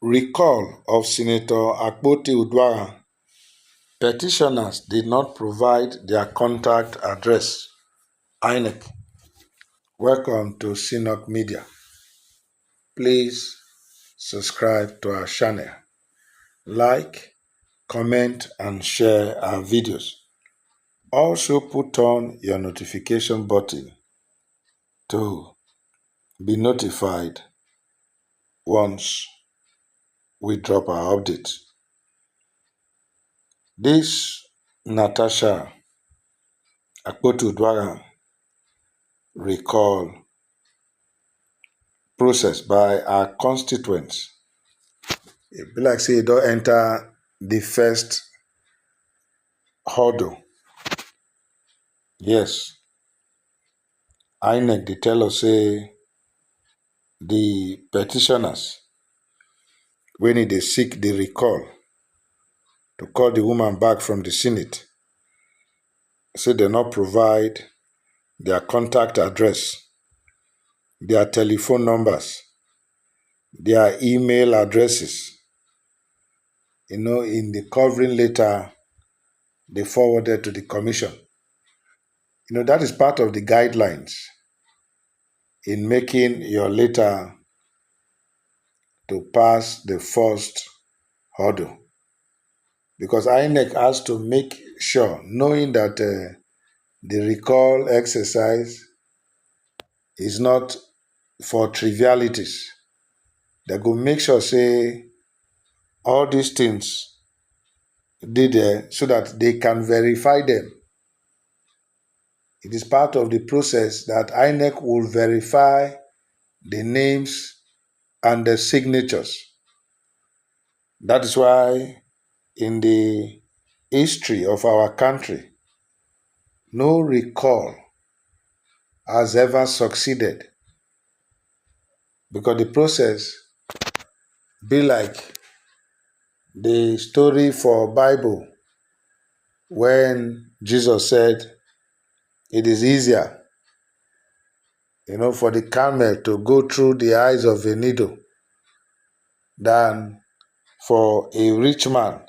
Recall of Senator Akpoti Udwara. Petitioners did not provide their contact address. INEC. Welcome to CNOC Media. Please subscribe to our channel. Like, comment, and share our videos. Also put on your notification button to be notified once we drop our updates. This Natasha Akpoti Udwara recall process by our constituents. It be like say you don't enter the first hurdle. Yes, INEC they tell us say the petitioners when they seek the recall to call the woman back from the Senate, say they not provide their contact address, their telephone numbers, their email addresses. In the covering letter they forwarded to the commission. That is part of the guidelines in making your letter to pass the first hurdle. Because INEC has to make sure, knowing that the recall exercise is not for trivialities, they go make sure say all these things did there so that they can verify them. It is part of the process that INEC will verify the names and the signatures. That is why in the history of our country, no recall has ever succeeded, because the process be like the story for Bible when Jesus said it is easier for the camel to go through the eyes of a needle than for a rich man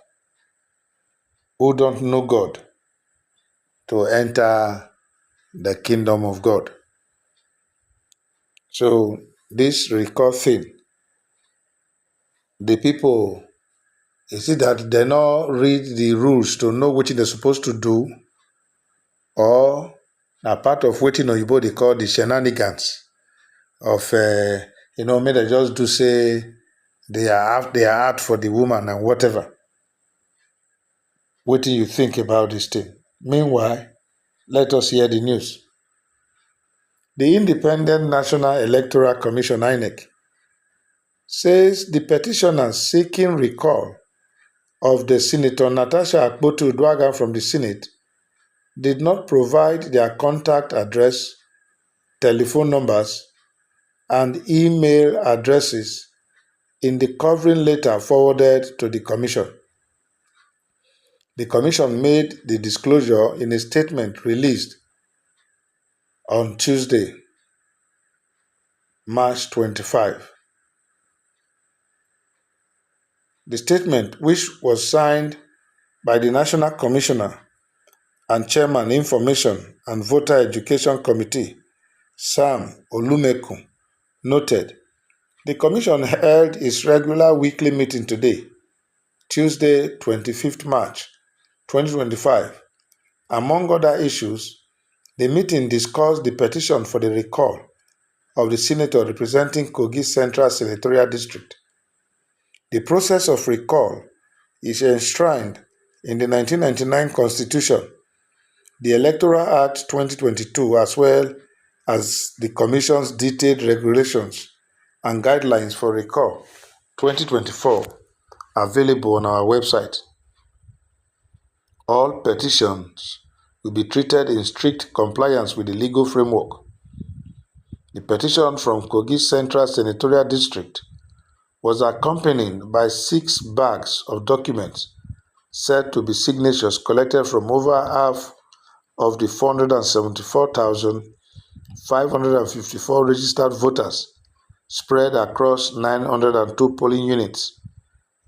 who don't know God to enter the kingdom of God. So this recall thing, the people, you see that they not read the rules to know what they're supposed to do, or a part of what Oyibo they call the shenanigans of may they just do say they are out for the woman and whatever. What do you think about this thing? Meanwhile, let us hear the news. The Independent National Electoral Commission, INEC, says the petitioners seeking recall of the Senator Natasha Akpoti Udwara from the Senate did not provide their contact address, telephone numbers, and email addresses in the covering letter forwarded to the Commission. The Commission made the disclosure in a statement released on Tuesday, March 25. The statement, which was signed by the National Commissioner and Chairman Information and Voter Education Committee, Sam Olumeku, noted the Commission held its regular weekly meeting today, Tuesday, 25th March 2025. Among other issues, the meeting discussed the petition for the recall of the senator representing Kogi Central Senatorial District. The process of recall is enshrined in the 1999 Constitution, the Electoral Act 2022, as well as the Commission's detailed regulations and guidelines for recall 2024, available on our website. All petitions will be treated in strict compliance with the legal framework. The petition from Kogi Central Senatorial District was accompanied by 6 bags of documents said to be signatures collected from over half of the 474,554 registered voters spread across 902 polling units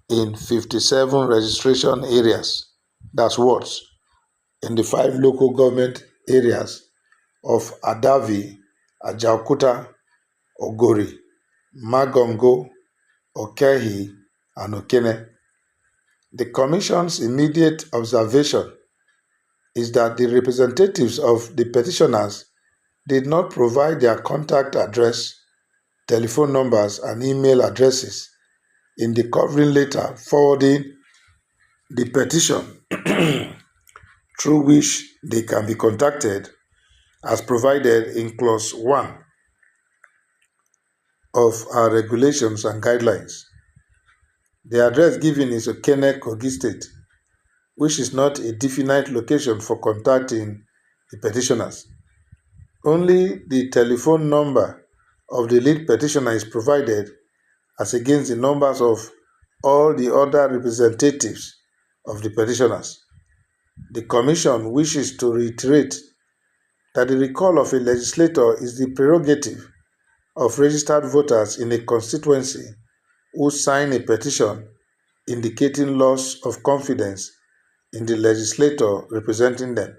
in 57 registration areas. That's wards in the 5 local government areas of Adavi, Ajaokuta, Ogori, Magongo, Okehi, and Okene. The Commission's immediate observation is that the representatives of the petitioners did not provide their contact address, telephone numbers, and email addresses in the covering letter forwarding the petition through which they can be contacted as provided in Clause 1 of our regulations and guidelines. The address given is Okene, Kogi State, which is not a definite location for contacting the petitioners. Only the telephone number of the lead petitioner is provided as against the numbers of all the other representatives of the petitioners. The Commission wishes to reiterate that the recall of a legislator is the prerogative of registered voters in a constituency who sign a petition indicating loss of confidence in the legislator representing them.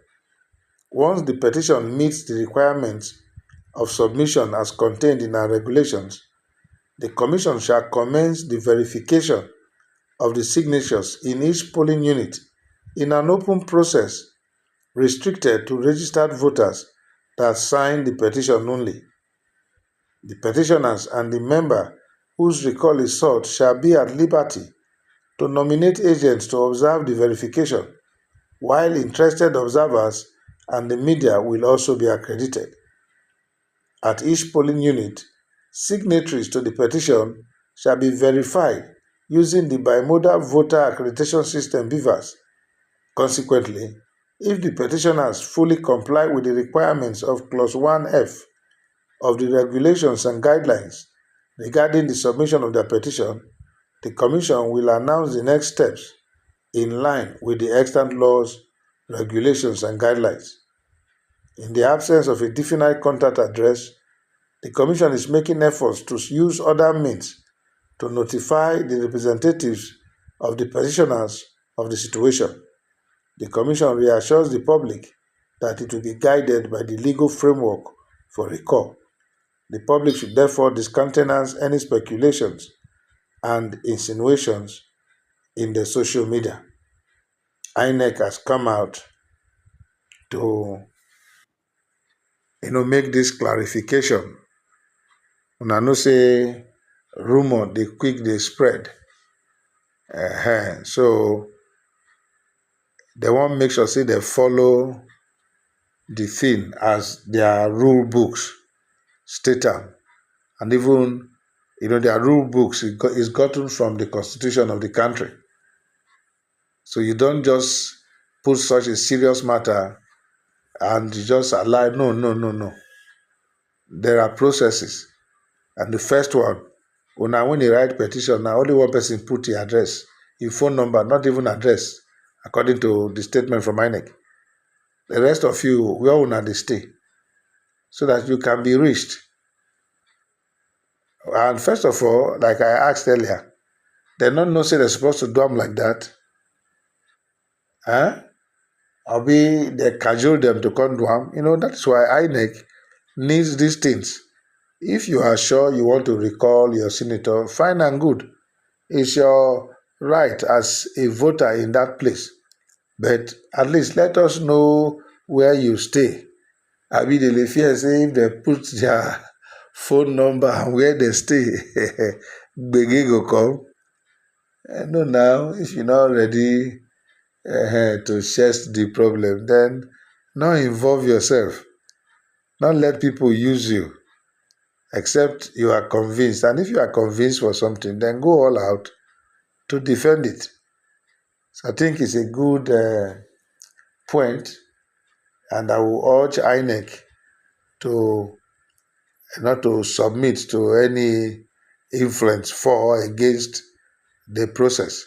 Once the petition meets the requirements of submission as contained in our regulations, the Commission shall commence the verification of the signatures in each polling unit in an open process restricted to registered voters that sign the petition only. The petitioners and the member whose recall is sought shall be at liberty to nominate agents to observe the verification, while interested observers and the media will also be accredited. At each polling unit, signatories to the petition shall be verified using the bimodal voter accreditation system BVAS. Consequently, if the petitioners fully comply with the requirements of Clause 1F of the regulations and guidelines regarding the submission of their petition, the Commission will announce the next steps in line with the extant laws, regulations, and guidelines. In the absence of a definite contact address, the Commission is making efforts to use other means to notify the representatives of the petitioners of the situation. The Commission reassures the public that it will be guided by the legal framework for recall. The public should therefore discountenance any speculations and insinuations in the social media. INEC has come out to make this clarification. Una know say rumor dey quick dey spread. So they wan make sure say they follow the thing as their rule books state am, and even their rule books is gotten from the constitution of the country. So you don't just put such a serious matter and you just allow. No. There are processes, and the first one, when you write petition, now only one person put the address, your phone number, not even address, according to the statement from INEC. The rest of you, where una dey stay, so that you can be reached. And first of all, like I asked earlier, they don't know say they're supposed to do them like that. Or they cajole them to come do them. That's why INEC needs these things. If you are sure you want to recall your senator, fine and good. It's your right as a voter in that place. But at least let us know where you stay. Abi dey fear say if they put their phone number and where they stay, gbege go come. No, now, if you're not ready to chest the problem, then not involve yourself. Not let people use you, except you are convinced. And if you are convinced for something, then go all out to defend it. So I think it's a good point, and I will urge INEC to not to submit to any influence for or against the process.